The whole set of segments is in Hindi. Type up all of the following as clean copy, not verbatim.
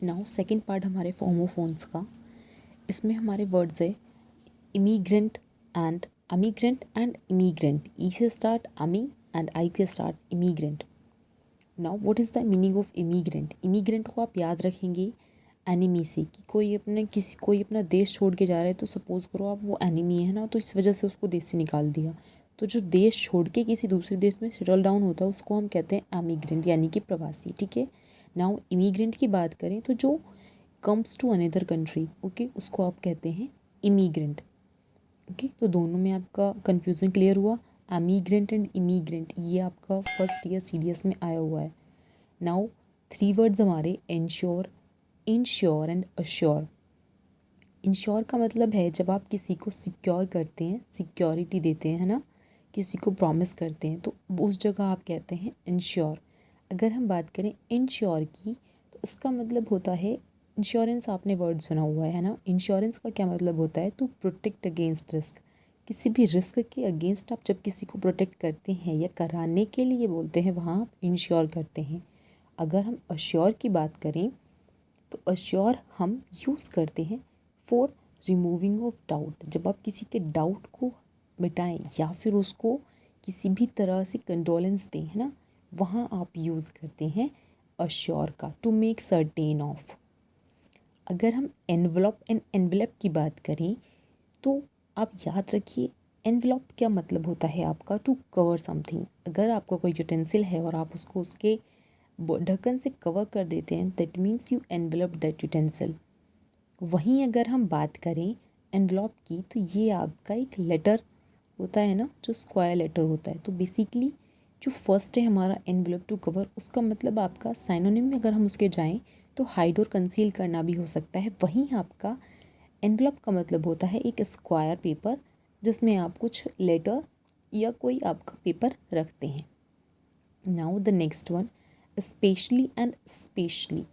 नाउ सेकंड पार्ट हमारे होमोफोन्स का, इसमें हमारे वर्ड्स है इमिग्रेंट एंड इमिग्रेंट। ई से स्टार्ट अमी एंड आई से start immigrant. Now what is the meaning of immigrant? Immigrant को आप याद रखेंगे एनिमी से, कि कोई अपना देश छोड़ के जा रहा है, तो सपोज़ करो आप वो एनिमी है ना, तो इस वजह से उसको देश से निकाल दिया। तो जो देश छोड़ के किसी दूसरे देश में सेटल डाउन होता है उसको हम कहते हैं एमिग्रेंट, यानी कि प्रवासी। ठीक है। नाउ इमिग्रेंट की बात करें तो जो comes to another country, okay, उसको आप कहते हैं इमिग्रेंट। ओके, तो दोनों में आपका कन्फ्यूज़न क्लियर हुआ। एमिग्रेंट एंड इमिग्रेंट ये आपका फर्स्ट ईयर CDS में आया हुआ है। नाउ 3 वर्ड्स हमारे इंश्योर एंड अश्योर। इंश्योर का मतलब है जब आप किसी को सिक्योर करते हैं, सिक्योरिटी देते हैं, है ना, किसी को प्रॉमिस करते हैं, तो उस जगह आप कहते हैं इंश्योर। अगर हम बात करें इंश्योर की, तो इसका मतलब होता है, इंश्योरेंस आपने वर्ड सुना हुआ है ना। इंश्योरेंस का क्या मतलब होता है? To protect against risk. किसी भी रिस्क के अगेंस्ट आप जब किसी को प्रोटेक्ट करते हैं या कराने के लिए बोलते हैं, वहाँ आप इंश्योर करते हैं। अगर हम अश्योर की बात करें तो अश्योर हम यूज़ करते हैं फॉर रिमूविंग ऑफ डाउट। जब आप किसी के डाउट को मिटाएं या फिर उसको किसी भी तरह से कंडोलेंस दें, है ना, वहाँ आप यूज़ करते हैं अश्योर का, टू मेक सर्टेन ऑफ। अगर हम एनवेलप की बात करें तो आप याद रखिए एनवेलप क्या मतलब होता है आपका? To cover something. अगर आपका कोई यूटेंसिल है और आप उसको उसके ढक्कन से कवर कर देते हैं, that means you envelope that utensil. वहीं अगर हम बात करें एनवेलप की, तो ये आपका एक लेटर होता है ना, जो स्क्वायर लेटर होता है। तो बेसिकली जो फर्स्ट है हमारा एनवेलप टू कवर, उसका मतलब आपका साइनोनिम में अगर हम उसके जाएं तो हाइड और कंसील करना भी हो सकता है। वहीं आपका एनवेलप का मतलब होता है एक स्क्वायर पेपर जिसमें आप कुछ लेटर या कोई आपका पेपर रखते हैं। Now the next one, specially and specially.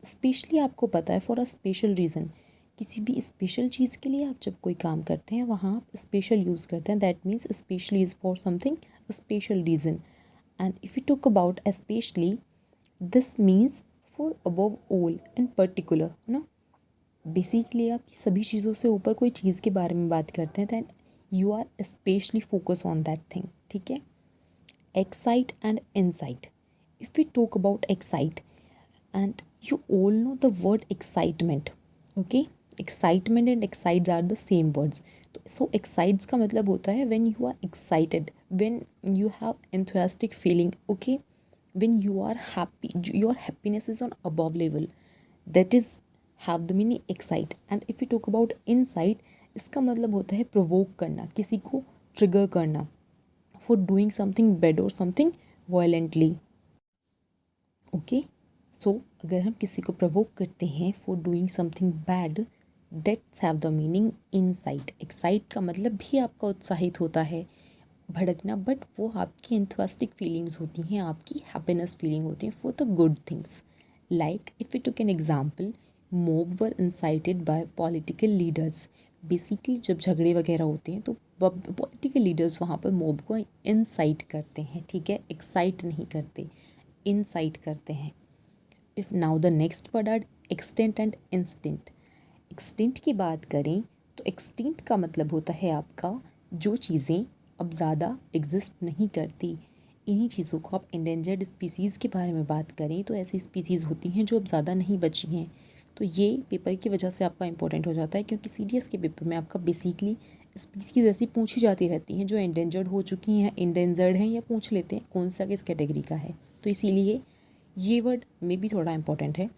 Specially आपको पता है फॉर अ स्पेशल रीज़न। किसी भी स्पेशल चीज़ के लिए आप जब कोई काम करते हैं वहाँ आप स्पेशल यूज़ करते हैं। That means specially is for something special reason. And if you talk about specially, this means for above all in particular, है ना। बेसिकली आप सभी चीज़ों से ऊपर कोई चीज़ के बारे में बात करते हैं, that you are specially focus on that thing. ठीक है। Excite and insight. If we talk about excite, and you all know the word excitement, okay? Excitement and excites are the same words. So excites का मतलब होता है when you are excited, when you have enthusiastic feeling, okay, when you are happy, your happiness is on above level, that is have the meaning excite. And if we talk about insight, इसका मतलब होता है provoke करना, किसी को trigger करना for doing something bad or something violently, okay? सो अगर हम किसी को प्रवोक करते हैं for doing something bad, that's have the meaning insight. Excite का मतलब भी आपका उत्साहित होता है, भड़कना, बट वो आपकी एंथुसियास्टिक फीलिंग्स होती हैं, आपकी हैप्पीनेस फीलिंग होती है for the good things. Like if you took an example, mob were incited bye political leaders. Basically जब झगड़े वगैरह होते हैं तो पॉलिटिकल लीडर्स वहाँ पर मोब को इंसाइट करते हैं। ठीक है, एक्साइट नहीं करते, इंसाइट करते हैं। If now the next word are extent and instinct. Extent की बात करें तो एक्सटिंक्ट का मतलब होता है आपका जो चीज़ें अब ज़्यादा एग्जिस्ट नहीं करती। इन्हीं चीज़ों को आप इंडेंजर्ड स्पीसीज़ के बारे में बात करें तो ऐसी स्पीसीज़ होती हैं जो अब ज़्यादा नहीं बची हैं। तो ये पेपर की वजह से आपका इंपॉर्टेंट हो जाता है, क्योंकि CDS के पेपर में आपका बेसिकली स्पीसीज़ ऐसी पूछी जाती रहती हैं जो इंडेंजर्ड हो चुकी हैं, इंडेंजर्ड हैं, या पूछ लेते हैं कौन सा किस कैटेगरी का है। तो इसीलिए ये वर्ड में भी थोड़ा इंपॉर्टेंट है।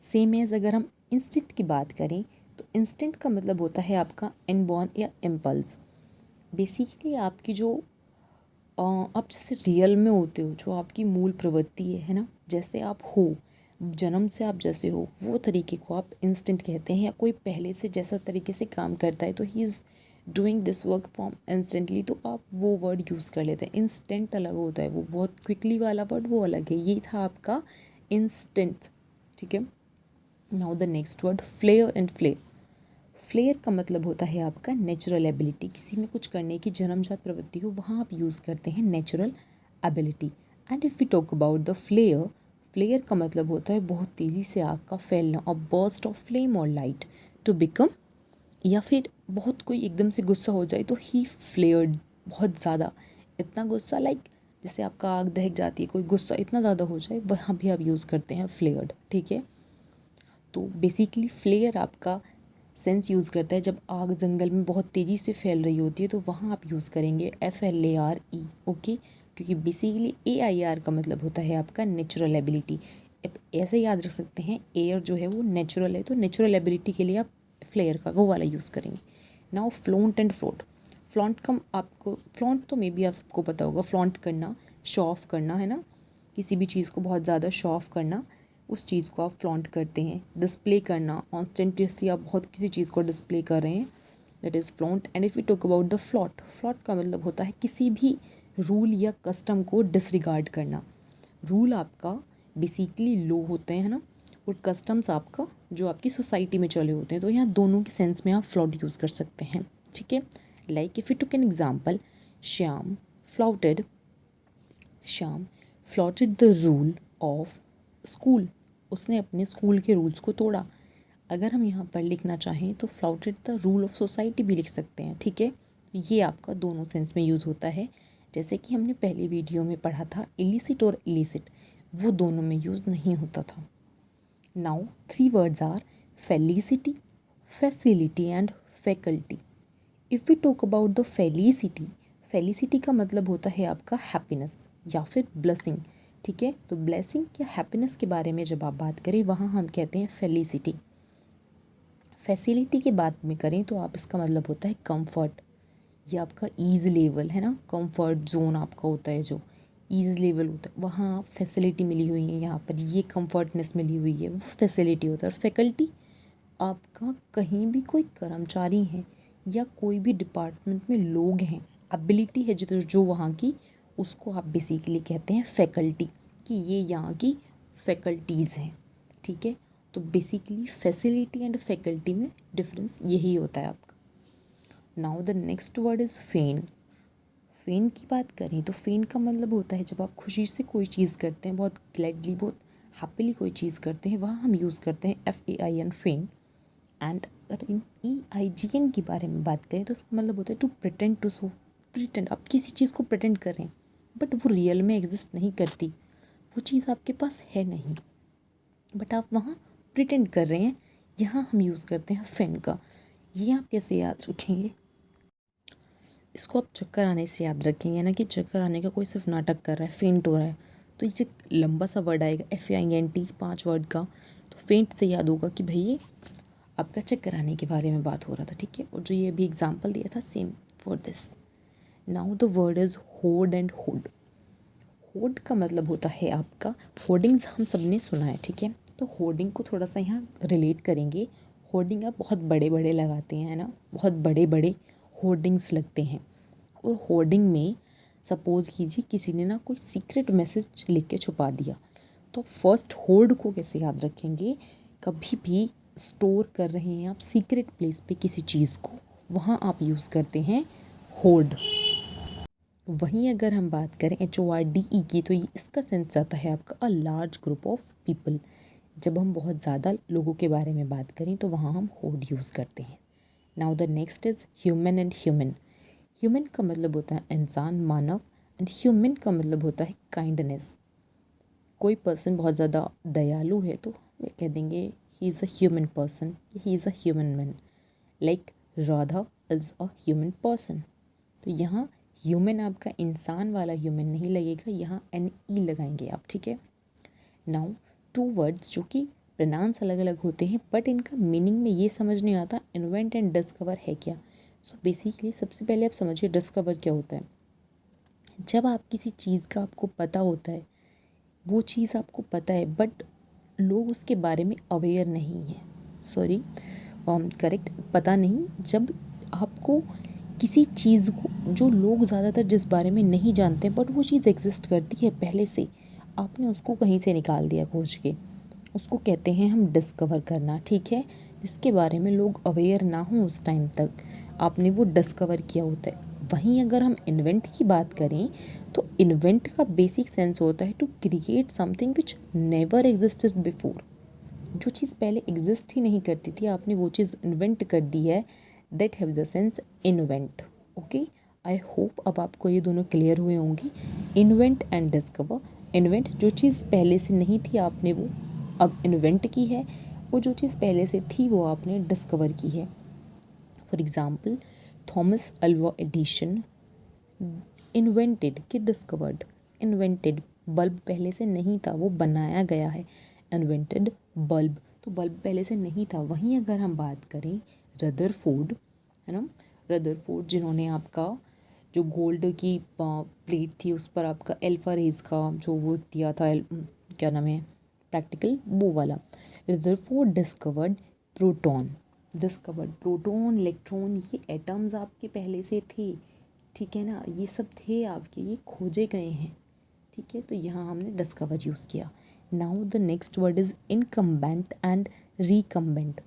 सेम एज अगर हम इंस्टिंक्ट की बात करें तो इंस्टिंक्ट का मतलब होता है आपका इनबॉर्न या इम्पल्स। बेसिकली आपकी जो आप जैसे रियल में होते हो, जो आपकी मूल प्रवृत्ति है ना, जैसे आप हो, जन्म से आप जैसे हो, वो तरीके को आप इंस्टिंक्ट कहते हैं। या कोई पहले से जैसा तरीके से काम करता है तो he is doing this work from instantly, तो आप वो वर्ड यूज़ कर लेते हैं। इंस्टेंट अलग होता है, वो बहुत क्विकली वाला वर्ड वो अलग है। ये था आपका इंस्टेंट। ठीक है। Now the next word flair and flair. Flair का मतलब होता है आपका नेचुरल एबिलिटी। किसी में कुछ करने की जन्मजात प्रवृत्ति हो, वहाँ आप यूज़ करते हैं natural ability. And if we talk about the flair, flair का मतलब होता है बहुत तेज़ी से आग का फैलना, और बर्स्ट ऑफ फ्लेम और लाइट टू बिकम, या फिर बहुत कोई एकदम से गुस्सा हो जाए तो ही फ्लेयर्ड, बहुत ज़्यादा, इतना गुस्सा लाइक जैसे आपका आग दहक जाती है, कोई गुस्सा इतना ज़्यादा हो जाए, वहाँ भी आप यूज़ करते हैं फ्लेयर्ड, ठीक है। तो बेसिकली फ्लेयर आपका सेंस यूज़ करता है जब आग जंगल में बहुत तेज़ी से फैल रही होती है, तो वहाँ आप यूज़ करेंगे FLARE, ओके। क्योंकि बेसिकली AIR का मतलब होता है आपका नेचुरल एबिलिटी। अब ऐसे याद रख सकते हैं, एयर जो है वो नेचुरल है, तो नेचुरल एबिलिटी के लिए आप फ्लेयर का वो वाला यूज़ करेंगे। Now flaunt and float. Flaunt का आपको, फ्लॉन्ट तो मे बी आप सबको पता होगा, फ्लॉन्ट करना, शो ऑफ करना, है ना, किसी भी चीज़ को बहुत ज़्यादा शो ऑफ करना, उस चीज़ को आप फ्लॉन्ट करते हैं। डिस्प्ले करना, ऑस्टेंटियसली आप बहुत किसी चीज़ को डिस्प्ले कर रहे हैं, that is flaunt. And if you talk about the flout, flout का मतलब होता है किसी भी रूल या कस्टम को डिसरिगार्ड करना। रूल आपका बेसिकली लो होते हैं, है ना, और कस्टम्स आपका जो आपकी सोसाइटी में चले होते हैं, तो यहाँ दोनों के सेंस में आप फ्लॉट यूज़ कर सकते हैं, ठीक है। Like if you took an example, Shyam flouted, Shyam flouted the rule of school, उसने अपने स्कूल के रूल्स को तोड़ा। अगर हम यहाँ पर लिखना चाहें तो फ्लाउटेड द रूल ऑफ सोसाइटी भी लिख सकते हैं, ठीक है। ये आपका दोनों सेंस में यूज़ होता है। जैसे कि हमने पहले वीडियो में पढ़ा था, इलिसिट और इलिसिट, वो दोनों में यूज़ नहीं होता था। Now 3 words are felicity, facility and faculty. If we talk about the felicity, felicity का मतलब होता है आपका हैप्पीनेस या फिर ब्लेसिंग, ठीक है। तो ब्लेसिंग या हैप्पीनेस के बारे में जब आप बात करें, वहाँ हम कहते हैं फेलिसिटी। फैसिलिटी की बात में करें तो आप इसका मतलब होता है कंफर्ट, ये आपका ईज लेवल है ना, कंफर्ट जोन आपका होता है, जो ईज लेवल होता है, वहाँ फैसिलिटी मिली हुई है, यहाँ पर ये कंफर्टनेस मिली हुई है, वो फैसिलिटी होता है। और फैकल्टी आपका कहीं भी कोई कर्मचारी हैं या कोई भी डिपार्टमेंट में लोग हैं, एबिलिटी है जो वहाँ की, उसको आप बेसिकली कहते हैं फैकल्टी, कि ये यहाँ की फैकल्टीज़ हैं, ठीक है। तो बेसिकली फैसिलिटी एंड फैकल्टी में डिफरेंस यही होता है आपका। Now the next word is feign. Feign की बात करें तो फेन का मतलब होता है जब आप खुशी से कोई चीज़ करते हैं, बहुत ग्लैडली, बहुत हैप्पीली कोई चीज़ करते हैं, वहाँ हम यूज़ करते हैं FAIN, फेन। एंड अगर इन EIGN के बारे में बात करें तो इसका मतलब होता है to pretend, to so pretend, आप किसी चीज़ को प्रिटेंड कर रहे हैं बट वो रियल में एग्जिस्ट नहीं करती, वो चीज़ आपके पास है नहीं, बट आप वहाँ प्रिटेंड कर रहे हैं, यहाँ हम यूज़ करते हैं फेन का। ये आप कैसे याद रखेंगे, इसको आप चक्कर आने से याद रखेंगे ना, कि चक्कर आने का कोई सिर्फ नाटक कर रहा है, फेंट हो रहा है, तो ये लंबा सा वर्ड आएगा FAINT, 5 वर्ड का, तो फेंट से याद होगा कि भाई ये आपका चक्कर आने के बारे में बात हो रहा था, ठीक है। और जो ये अभी एग्जाम्पल दिया था, same for this. Now the word is horde and hood. Horde का मतलब होता है आपका, होर्डिंग्स हम सब ने सुना है, ठीक है। तो होर्डिंग को थोड़ा सा यहाँ रिलेट करेंगे। होर्डिंग आप बहुत बड़े बड़े लगाते हैं, है ना, बहुत बड़े बड़े होर्डिंग्स लगते हैं। और होर्डिंग में सपोज़ कीजिए किसी ने ना कोई सीक्रेट मैसेज लिख के छुपा दिया, तो फर्स्ट होर्ड को कैसे याद रखेंगे, कभी भी स्टोर कर रहे हैं आप सीक्रेट प्लेस पे किसी चीज़ को, वहाँ आप यूज़ करते हैं होर्ड। वहीं अगर हम बात करें HORDE की, तो ये इसका सेंस आता है आपका a large group of people. जब हम बहुत ज़्यादा लोगों के बारे में बात करें तो वहाँ हम होर्ड यूज़ करते हैं। Now the next is human and human. Human का मतलब होता है इंसान, मानव, एंड ह्यूमन का मतलब होता है काइंडनेस। कोई पर्सन बहुत ज़्यादा दयालु है तो वे कह देंगे he is a human person, he is a human man. Like Radha is a human person. तो यहाँ ह्यूमन आपका इंसान वाला ह्यूमन नहीं लगेगा, यहाँ NE लगाएंगे आप, ठीक है। नाउ 2 वर्ड्स जो कि प्रोनाउंस अलग अलग होते हैं बट इनका मीनिंग में ये समझ नहीं आता, इन्वेंट एंड डिस्कवर है क्या। सो बेसिकली सबसे पहले आप समझिए डिस्कवर क्या होता है। जब आप किसी चीज़ का आपको पता होता है, वो चीज़ आपको पता है बट लोग उसके बारे में अवेयर नहीं हैं, सॉरी करेक्ट, पता नहीं, जब आपको किसी चीज़ को, जो लोग ज़्यादातर जिस बारे में नहीं जानते बट वो चीज़ एग्जिस्ट करती है पहले से, आपने उसको कहीं से निकाल दिया खोज के, उसको कहते हैं हम डिस्कवर करना, ठीक है। जिसके बारे में लोग अवेयर ना हों उस टाइम तक, आपने वो डिस्कवर किया होता है। वहीं अगर हम इन्वेंट की बात करें तो इन्वेंट का बेसिक सेंस होता है to create something which never existed before. जो चीज़ पहले एग्जिस्ट ही नहीं करती थी, आपने वो चीज़ इन्वेंट कर दी है, that have the sense invent. Okay, I hope अब आपको ये दोनों क्लियर हुए होंगी, इन्वेंट एंड डिस्कवर। इन्वेंट, जो चीज़ पहले से नहीं थी आपने वो अब इन्वेंट की है, और जो चीज़ पहले से थी वो आपने डिस्कवर की है। For example, Thomas Alva Edison invented कि डिस्कवर्ड। इन्वेंटेड, बल्ब पहले से नहीं था, वो बनाया गया है। इन्वेंटेड बल्ब, तो बल्ब पहले से नहीं था। वहीं अगर हम बात करें रदरफोर्ड, है ना, रदरफोर्ड जिन्होंने आपका जो गोल्ड की प्लेट थी उस पर आपका अल्फा रेज का जो वो दिया था, क्या नाम है, प्रैक्टिकल, वो वाला। Rutherford discovered proton. Discovered proton, electron, ये एटम्स आपके पहले से थे, ठीक है ना, ये सब थे आपके, ये खोजे गए हैं, ठीक है। तो यहाँ हमने डिस्कवर यूज़ किया। Now the next word is incumbent and recumbent.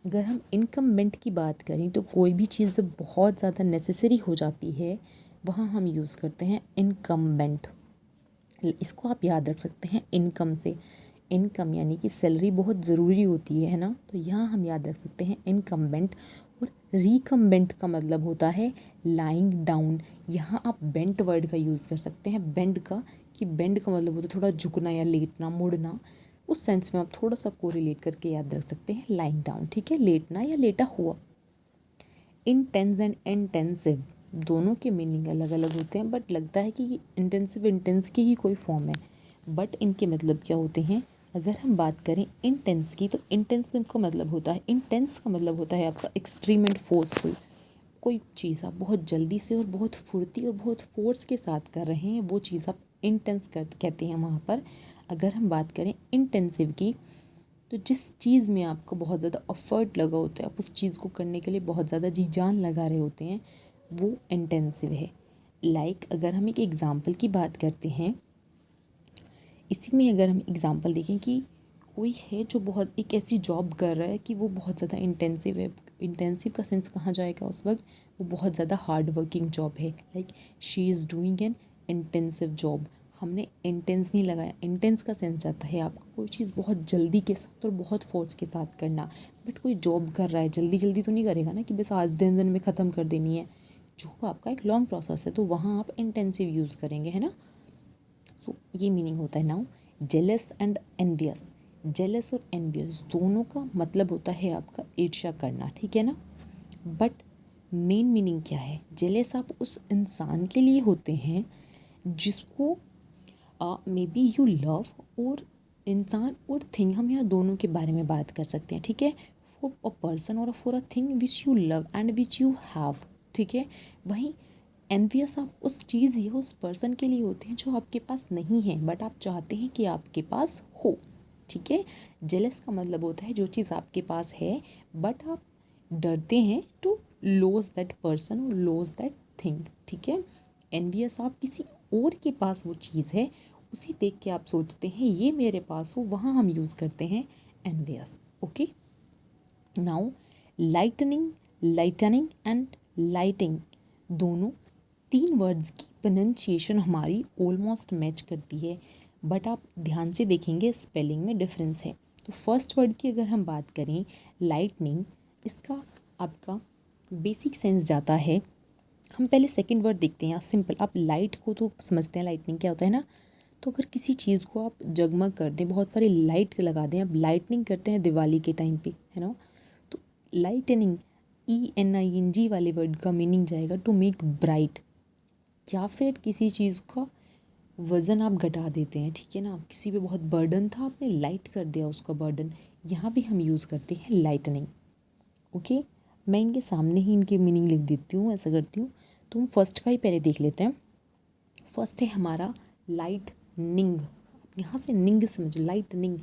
अगर हम इनकम्बेंट की बात करें तो कोई भी चीज़ जब बहुत ज़्यादा नेसेसरी हो जाती है वहाँ हम यूज़ करते हैं इनकम्बेंट। इसको आप याद रख सकते हैं इनकम से। इनकम यानी कि सैलरी बहुत ज़रूरी होती है ना, तो यहाँ हम याद रख सकते हैं इनकम्बेंट। और रिकम्बेंट का मतलब होता है लाइंग डाउन। यहाँ आप बेंट वर्ड का यूज़ कर सकते हैं, बेंड का, कि बेंड का मतलब होता है थोड़ा झुकना या लेटना, मुड़ना। उस सेंस में आप थोड़ा सा कोरिलेट करके याद रख सकते हैं लाइंग डाउन, ठीक है, लेटना या लेटा हुआ। इंटेंस एंड इंटेंसिव, दोनों के मीनिंग अलग अलग होते हैं, बट लगता है कि ये इंटेंसिव इंटेंस की ही कोई फॉर्म है, बट इनके मतलब क्या होते हैं। अगर हम बात करें इंटेंस की, तो इंटेंसिव का मतलब होता है, इंटेंस का मतलब होता है आपका एक्सट्रीम एंड फोर्सफुल। कोई चीज़ आप बहुत जल्दी से और बहुत फुर्ती और बहुत फोर्स के साथ कर रहे हैं, वो चीज़ आप इंटेंस कहते हैं वहाँ पर। अगर हम बात करें इंटेंसिव की, तो जिस चीज़ में आपको बहुत ज़्यादा एफर्ट लगा होता है, आप उस चीज़ को करने के लिए बहुत ज़्यादा जी जान लगा रहे होते हैं, वो इंटेंसिव है। लाइक अगर हम एक एग्ज़ाम्पल की बात करते हैं, इसी में अगर हम एग्ज़ाम्पल देखें कि कोई है जो बहुत एक ऐसी जॉब कर रहा है कि वो बहुत ज़्यादा इंटेंसिव है। इंटेंसिव का सेंस कहाँ जाएगा उस वक्त, वो बहुत ज़्यादा हार्ड वर्किंग जॉब है। Like she is doing an intensive job. हमने इंटेंस नहीं लगाया, इंटेंस का सेंस आता है आपका कोई चीज़ बहुत जल्दी के साथ और बहुत फोर्स के साथ करना। बट कोई जॉब कर रहा है, जल्दी जल्दी तो नहीं करेगा ना कि बस आज दिन में ख़त्म कर देनी है। जॉब आपका एक लॉन्ग प्रोसेस है, तो वहाँ आप इंटेंसिव यूज़ करेंगे, है ना। सो ये मीनिंग होता है। Now jealous and envious, jealous और एनवियस दोनों का मतलब होता है आपका ईर्ष्या करना, ठीक है ना। बट मेन मीनिंग क्या है, जेलस आप उस इंसान के लिए होते हैं जिसको मे बी यू लव, और इंसान और थिंग, हम यहाँ दोनों के बारे में बात कर सकते हैं, ठीक है। फॉर अ पर्सन और for a thing which you love and which you have, ठीक है। वहीं एनवियस आप उस चीज़ या उस पर्सन के लिए होते हैं जो आपके पास नहीं है, बट आप चाहते हैं कि आपके पास हो, ठीक है। जेलस का मतलब होता है जो चीज़ आपके पास है बट आप डरते हैं टू लॉस दैट पर्सन और लॉस दैट थिंग, ठीक है। एनवियस आप किसी और के पास वो चीज़ है, उसे देख के आप सोचते हैं ये मेरे पास हो, वहाँ हम यूज़ करते हैं envious. Okay, now lightning, lightning and lighting, दोनों तीन वर्ड्स की प्रोनंसिएशन हमारी ऑलमोस्ट मैच करती है, बट आप ध्यान से देखेंगे स्पेलिंग में डिफरेंस है। तो फर्स्ट वर्ड की अगर हम बात करें लाइटनिंग, इसका आपका बेसिक सेंस जाता है, हम पहले सेकंड वर्ड देखते हैं। सिंपल, आप लाइट को तो समझते हैं लाइटनिंग क्या होता है ना। तो अगर किसी चीज़ को आप जगमग कर दें, बहुत सारी लाइट लगा दें, आप लाइटनिंग करते हैं दिवाली के टाइम पे, है ना। तो लाइटनिंग, ENING वाले वर्ड का मीनिंग जाएगा टू मेक ब्राइट, या फिर किसी चीज़ का वज़न आप घटा देते हैं, ठीक है ना। किसी पे बहुत बर्डन था, आपने लाइट कर दिया उसका बर्डन, यहाँ भी हम यूज़ करते हैं लाइटनिंग। ओके, मैं इनके सामने ही इनके मीनिंग लिख देती हूँ, ऐसा करती हूँ। तो हम फर्स्ट का ही पहले देख लेते हैं। फर्स्ट है हमारा लाइटनिंग, यहाँ से निंग समझ, लाइटनिंग।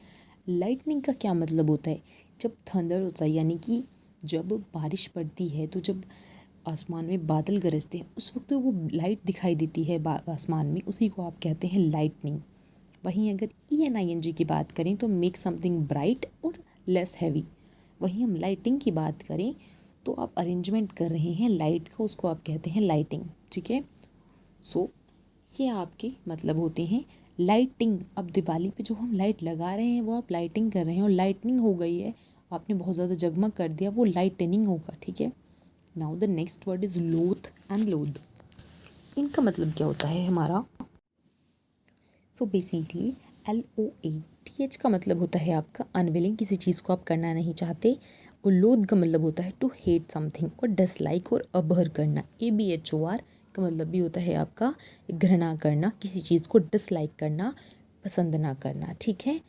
लाइटनिंग का क्या मतलब होता है, जब थंडर होता है, यानी कि जब बारिश पड़ती है, तो जब आसमान में बादल गरजते हैं उस वक्त तो वो लाइट दिखाई देती है आसमान में, उसी को आप कहते हैं लाइटनिंग। वहीं अगर ENING की बात करें तो मेक समथिंग ब्राइट और लेस हैवी। वहीं हम लाइटिंग की बात करें तो आप अरेंजमेंट कर रहे हैं लाइट का, उसको आप कहते हैं लाइटिंग, ठीक है। सो ये आपके मतलब होते हैं लाइटिंग। अब दिवाली पे जो हम लाइट लगा रहे हैं वो आप लाइटिंग कर रहे हैं, और लाइटनिंग हो गई है, आपने बहुत ज़्यादा जगमग कर दिया, वो लाइटनिंग होगा, ठीक है। Now the next word is लोथ एंड लोथ। इनका मतलब क्या होता है हमारा, सो बेसिकली LOATH का मतलब होता है आपका अनविलिंग, किसी चीज़ को आप करना नहीं चाहते। और लोथ का मतलब होता है टू हेट समथिंग, और डिसलाइक और अबहर करना। ABHOR का मतलब भी होता है आपका घृणा करना, किसी चीज़ को डिसलाइक करना, पसंद ना करना, ठीक है।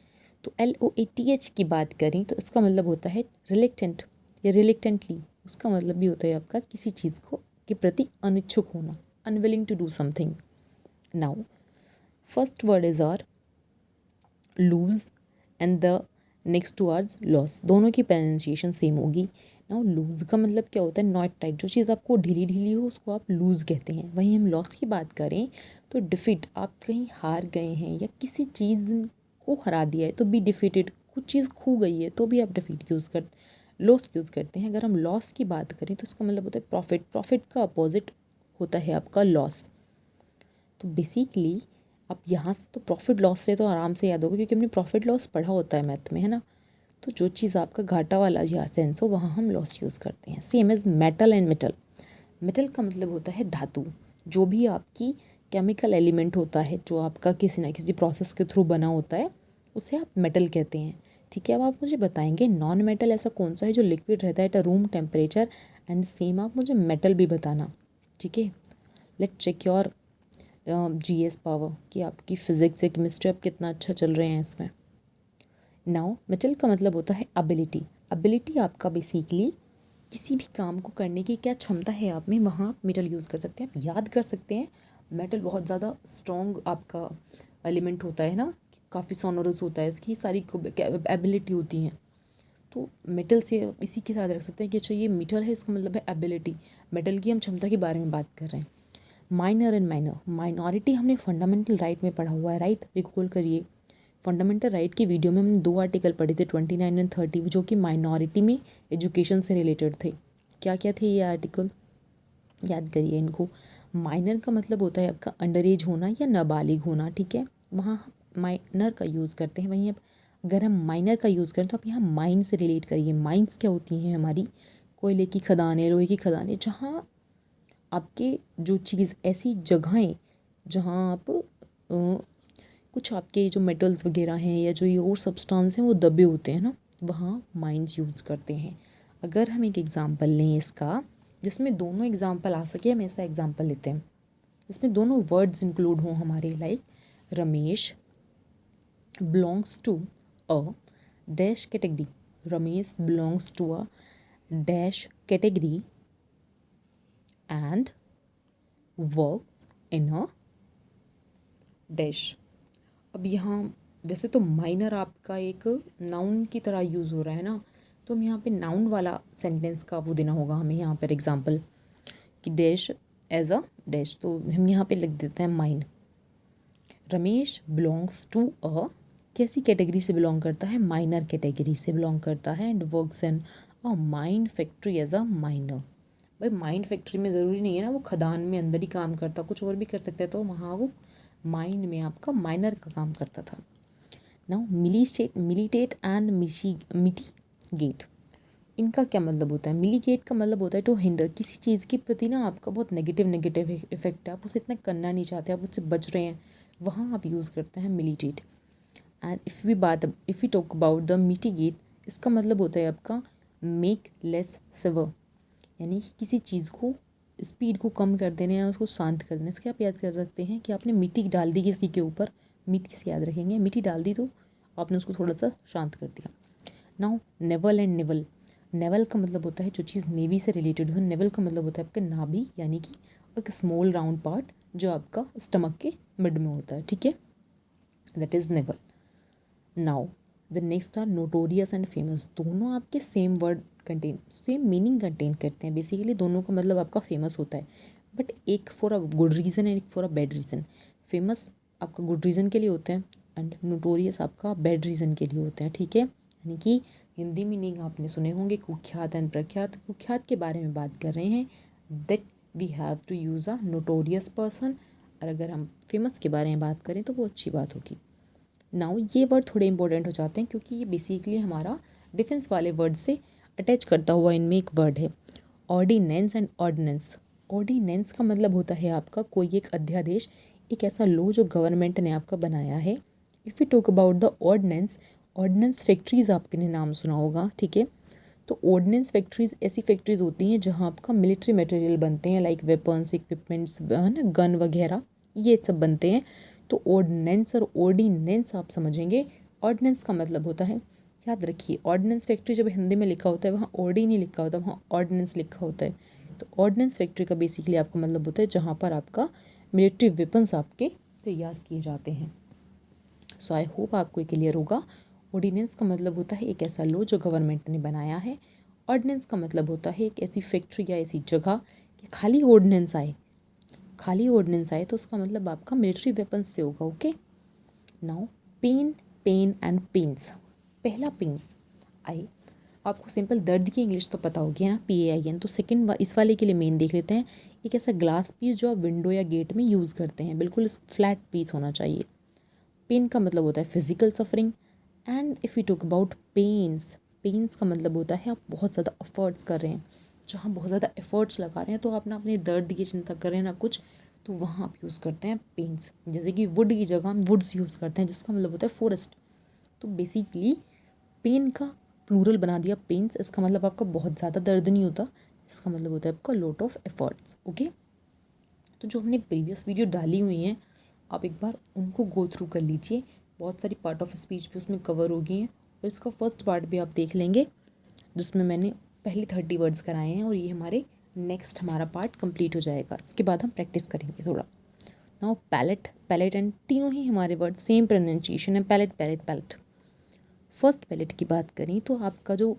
तो LOATH की बात करें तो इसका मतलब होता है रिलेक्टेंट या रिलेक्टेंटली। उसका मतलब भी होता है आपका किसी चीज़ को के प्रति अनिच्छुक होना, unwilling to do something. Now first word is are loose and the next words loss, दोनों की प्रोनाउंसिएशन सेम होगी। नाउ लूज का मतलब क्या होता है, नॉट टाइट, जो चीज़ आपको ढीली ढीली हो उसको आप लूज कहते हैं। वहीं हम लॉस की बात करें तो डिफीट, आप कहीं हार गए हैं या किसी चीज़ को हरा दिया है तो बी डिफीटेड, कुछ चीज़ खो गई है तो भी आप डिफीट यूज़ कर लॉस यूज़ करते हैं। अगर हम लॉस की बात करें तो इसका मतलब होता है प्रॉफिट, प्रॉफिट का अपोजिट होता है आपका लॉस। तो बेसिकली आप यहाँ से तो प्रॉफिट लॉस से तो आराम से याद होगा, क्योंकि हमने प्रॉफिट लॉस पढ़ा होता है मैथ में, है ना। तो जो चीज़ आपका घाटा वाला या सेंस हो वहाँ हम लॉस यूज़ करते हैं। Same as metal and mettle. Metal का मतलब होता है धातु, जो भी आपकी केमिकल एलिमेंट होता है जो आपका किसी ना किसी प्रोसेस के थ्रू बना होता है उसे आप मेटल कहते हैं, ठीक है। अब आप मुझे बताएंगे नॉन मेटल ऐसा कौन सा है जो लिक्विड रहता है at a room temperature, and same आप मुझे मेटल भी बताना, ठीक है। Let check your GS power कि आपकी फिज़िक्स या केमिस्ट्री आप कितना अच्छा चल रहे हैं इसमें। नाउ मेटल का मतलब होता है एबिलिटी। एबिलिटी आपका बेसिकली किसी भी काम को करने की क्या क्षमता है आप में, वहाँ आप मेटल यूज़ कर सकते हैं। आप याद कर सकते हैं मेटल बहुत ज़्यादा स्ट्रॉन्ग आपका एलिमेंट होता है ना, काफ़ी सोनोरस होता है, उसकी सारी एबिलिटी होती हैं। तो मेटल से इसी के साथ रख सकते हैं कि अच्छा ये मेटल है, इसका मतलब है एबिलिटी। मेटल की हम क्षमता के बारे में बात कर रहे हैं। माइनर एंड माइनर, माइनॉरिटी हमने फंडामेंटल राइट में पढ़ा हुआ है, राइट, रिकॉल करिए। फंडामेंटल राइट की वीडियो में हमने 2 आर्टिकल पढ़े थे 29 एंड 30, जो कि माइनॉरिटी में एजुकेशन से रिलेटेड थे। क्या क्या थे ये आर्टिकल, याद करिए इनको। माइनर का मतलब होता है आपका अंडर एज होना या नाबालिग होना, ठीक है, वहाँ माइनर का यूज़ करते हैं। वहीं अब अगर हम माइनर का यूज़ करें तो आप यहाँ माइन से रिलेट करिए। माइंस क्या होती हैं हमारी, कोयले की खदानें, लोहे की खदानें, जहाँ आपके जो चीज़ ऐसी जगहें जहाँ आप कुछ आपके जो मेटल्स वगैरह हैं या जो ये और सब्सटेंस हैं वो दबे होते हैं ना, वहाँ माइंस यूज़ करते हैं। अगर हम एक एग्ज़ाम्पल लें इसका जिसमें दोनों एग्ज़ाम्पल आ सके, हम ऐसा एग्ज़ाम्पल लेते हैं जिसमें दोनों वर्ड्स इंक्लूड हों हमारे, like Ramesh belongs to a dash category. Ramesh belongs to a dash category and works in a dash. अब यहाँ वैसे तो माइनर आपका एक नाउन की तरह यूज़ हो रहा है ना, तो हम यहाँ पे नाउन वाला सेंटेंस का वो देना होगा हमें यहाँ पर एग्जांपल कि डैश एज अ डैश, तो हम यहाँ पे लिख देते हैं mine. Ramesh belongs to a, कैसी कैटेगरी से बिलोंग करता है, माइनर कैटेगरी से बिलोंग करता है, and works in a mine factory as a miner. भाई माइन फैक्ट्री में ज़रूरी नहीं है ना वो खदान में अंदर ही काम करता, कुछ और भी कर सकता है, तो वहाँ वो माइन में आपका माइनर का काम करता था। नाउ मिलिटेट एंड मिटीगेट, इनका क्या मतलब होता है। मिलीगेट का मतलब होता है टू हिंडर, किसी चीज़ के प्रति ना आपका बहुत नेगेटिव इफेक्ट है, आप उसे इतना करना नहीं चाहते, आप उससे बच रहे हैं, वहाँ आप यूज़ करते हैं militate. And if we talk about the mitigate, इसका मतलब होता है आपका मेक लेस सिवर, यानी कि किसी चीज़ को स्पीड को कम कर देना या उसको शांत कर देना। इसके आप याद कर सकते हैं कि आपने मिट्टी डाल दी किसी के ऊपर, मिट्टी से याद रखेंगे, मिट्टी डाल दी तो आपने उसको थोड़ा सा शांत कर दिया। Now naval and naval, naval का मतलब होता है जो चीज़ नेवी से रिलेटेड हो, नेवल का मतलब होता है आपका नाभि, यानी कि एक स्मॉल राउंड पार्ट जो आपका स्टमक के मिड में होता है, ठीक है, that is naval. Now the next are notorious and famous, दोनों आपके same word contain, same meaning contain करते हैं। बेसिकली दोनों का मतलब आपका फेमस होता है, बट एक for a good reason and एक for a bad reason. Famous आपका गुड रीज़न के लिए होते हैं एंड नोटोरियस आपका बैड रीज़न के लिए होते हैं, ठीक है। यानी कि हिंदी मीनिंग आपने सुने होंगे कुख्यात एंड प्रख्यात। कुख्यात के बारे में बात कर रहे हैं, that we have to use a notorious person. और अगर हम फेमस के बारे में बात करें तो वो अच्छी बात होगी। नाउ ये वर्ड थोड़े इंपॉर्टेंट हो जाते हैं क्योंकि ये बेसिकली हमारा डिफेंस वाले वर्ड से अटैच करता हुआ इनमें एक वर्ड है, ऑर्डिनेंस एंड ऑर्डिनेंस। ऑर्डिनेंस का मतलब होता है आपका कोई एक अध्यादेश, एक ऐसा लॉ जो गवर्नमेंट ने आपका बनाया है। If you talk about the ordnance, ordnance factories आपने नाम सुना होगा, ठीक है। तो ऑर्डिनेंस फैक्ट्रीज़ ऐसी फैक्ट्रीज़ होती हैं जहाँ आपका मिलिट्री मटेरियल बनते हैं, लाइक वेपन्स, इक्विपमेंट्स, गन वगैरह, ये सब बनते हैं। तो ऑर्डिनेंस और ऑर्डिनेंस आप समझेंगे। ऑर्डिनेंस का मतलब होता है, याद रखिए, ऑर्डिनेंस फैक्ट्री जब हिंदी में लिखा होता है वहाँ ऑर्डी नहीं लिखा होता, वहाँ ऑर्डिनेंस लिखा होता है। तो ऑर्डिनेंस फैक्ट्री का बेसिकली आपका मतलब होता है जहाँ पर आपका मिलिट्री वेपन्स आपके तैयार किए जाते हैं। सो आई होप आपको क्लियर होगा। ऑर्डिनेंस का मतलब होता है एक ऐसा लॉ जो गवर्नमेंट ने बनाया है। ऑर्डिनेंस का मतलब होता है एक ऐसी फैक्ट्री या ऐसी जगह कि खाली ऑर्डिनेंस आए, खाली ऑर्डिनेंस आए तो उसका मतलब आपका मिलिट्री वेपन्स से होगा। Okay, now pain, pane and pains. पहला पेन आई, आपको सिंपल दर्द की इंग्लिश तो पता होगी ना, PAIN। तो सेकंड इस वाले के लिए मेन देख लेते हैं। एक ऐसा ग्लास पीस जो आप विंडो या गेट में यूज़ करते हैं, बिल्कुल फ्लैट पीस होना चाहिए। पेन का मतलब होता है physical suffering. And if you talk about pains, pains का मतलब होता है आप बहुत ज़्यादा एफर्ट्स कर रहे हैं, जहाँ बहुत ज़्यादा एफर्ट्स लगा रहे हैं तो आप ना अपने दर्द की चिंता कर रहे हैं ना कुछ, तो वहाँ आप यूज़ करते हैं पेन्स। जैसे कि वुड की जगह हम वुड्स यूज़ करते हैं जिसका मतलब होता है फॉरेस्ट। तो बेसिकली पेन का प्लूरल बना दिया पेन्स, इसका मतलब आपका बहुत ज़्यादा दर्द नहीं होता, इसका मतलब होता है आपका लॉट ऑफ एफर्ट्स। ओके, तो जो हमने प्रीवियस वीडियो डाली हुई हैं आप एक बार उनको गो थ्रू कर लीजिए, बहुत सारी पार्ट ऑफ स्पीच भी उसमें कवर हो गई हैं। और इसका फर्स्ट पार्ट भी आप देख लेंगे जिसमें मैंने पहले 30 वर्ड्स कराए हैं, और ये हमारे नेक्स्ट हमारा पार्ट कंप्लीट हो जाएगा। इसके बाद हम प्रैक्टिस करेंगे थोड़ा। नाउ पैलेट, पैलेट एंड तीनों ही हमारे वर्ड सेम प्रोनाउंसिएशन है, palate pallet palette. First palate की बात करें तो आपका जो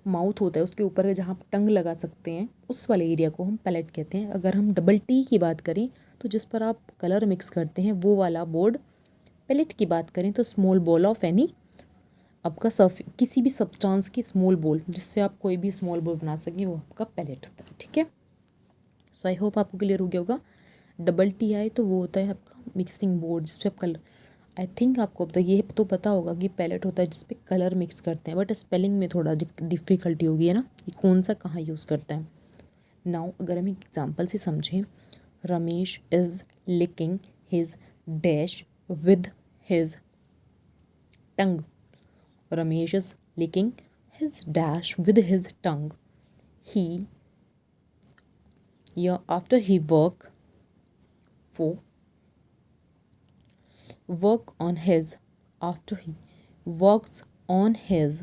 माउथ होता है उसके ऊपर जहाँ आप टंग लगा सकते हैं उस वाले एरिया को हम पैलेट कहते हैं। अगर हम डबल टी की बात करें तो जिस पर आप कलर मिक्स करते हैं वो वाला बोर्ड। पैलेट की बात करें तो स्मॉल बॉल ऑफ एनी, आपका किसी भी सब्सटेंस की स्मॉल बॉल जिससे आप कोई भी स्मॉल बॉल बना सकें वो आपका पैलेट होता है, ठीक है। सो आई होप आपको क्लियर हो गया होगा। डबल टी आए तो वो होता है आपका मिक्सिंग बोर्ड जिस पे आप कलर, आई थिंक आपको अब तक ये तो पता होगा कि पैलेट होता है जिस पे कलर मिक्स करते हैं, बट स्पेलिंग में थोड़ा डिफ़िकल्टी होगी है ना, कि कौन सा कहाँ यूज़ करते हैं। नाउ अगर हम एग्जांपल से समझें, Ramesh is licking his dash with his tongue. Ramesh is licking his dash with his tongue. He या after he work on his, after he works on his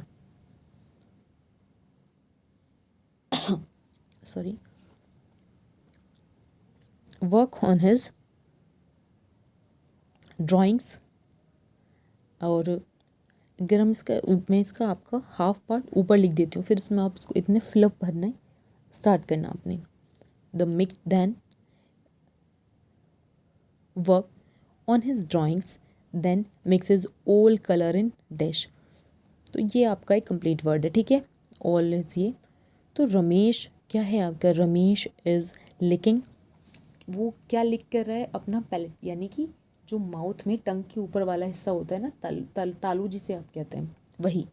sorry work on his drawings। और अगर हम मैं इसका आपका हाफ पार्ट ऊपर लिख देती हूँ, फिर इसमें आप इसको इतने फिलअप भरना स्टार्ट करना आपने। then work on his drawings, then mixes all color in dash। तो ये आपका एक कंप्लीट वर्ड है, ठीक है। ऑल इज ये। तो रमेश क्या है आपका, रमेश इज़ लिकिंग, वो क्या लिख कर रहा है, अपना पैलेट, यानी कि जो माउथ में टंग के ऊपर वाला हिस्सा होता है ना, तालू जिसे आप कहते हैं वही।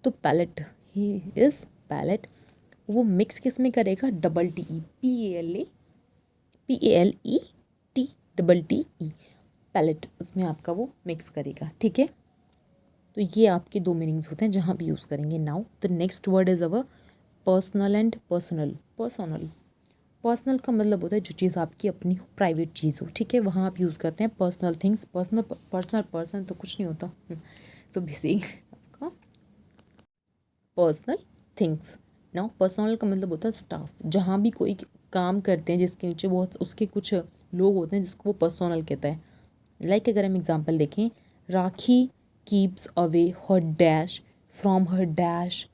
तो पैलेट, ही इज़ पैलेट, वो मिक्स किस में करेगा, double T E, PALET palette, उसमें आपका वो मिक्स करेगा, ठीक है। तो ये आपके दो मीनिंग्स होते हैं जहाँ भी यूज़ करेंगे। Now the next word is our personal and personal. Personal का मतलब होता है जो चीज़ आपकी अपनी हो, प्राइवेट चीज़ हो, ठीक है, वहाँ आप यूज़ करते हैं पर्सनल थिंग्स। पर्सन तो कुछ नहीं होता, तो बेसिक आपका पर्सनल थिंग्स। नाउ पर्सनल का मतलब होता है स्टाफ, जहाँ भी कोई काम करते हैं जिसके नीचे बहुत उसके कुछ लोग होते हैं जिसको वो पर्सनल कहता है। लाइक अगर हम एग्जांपल देखें, Rakhi keeps away her dash from her dash